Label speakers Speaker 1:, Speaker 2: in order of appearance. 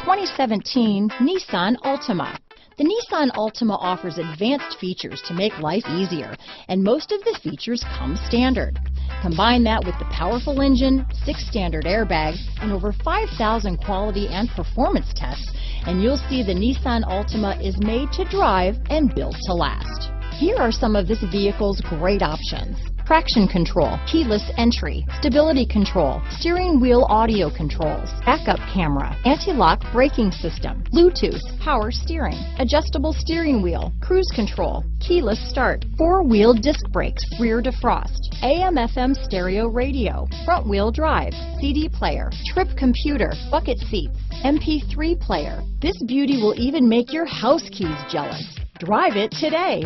Speaker 1: 2017 Nissan Altima. The Nissan Altima offers advanced features to make life easier, and most of the features come standard. Combine that with the powerful engine, 6 standard airbags, and over 5,000 quality and performance tests, and you'll see the Nissan Altima is made to drive and built to last. Here are some of this vehicle's great options: traction control, keyless entry, stability control, steering wheel audio controls, backup camera, anti-lock braking system, Bluetooth, power steering, adjustable steering wheel, cruise control, keyless start, 4-wheel disc brakes, rear defrost, AM/FM stereo radio, front wheel drive, CD player, trip computer, bucket seats, MP3 player. This beauty will even make your house keys jealous. Drive it today.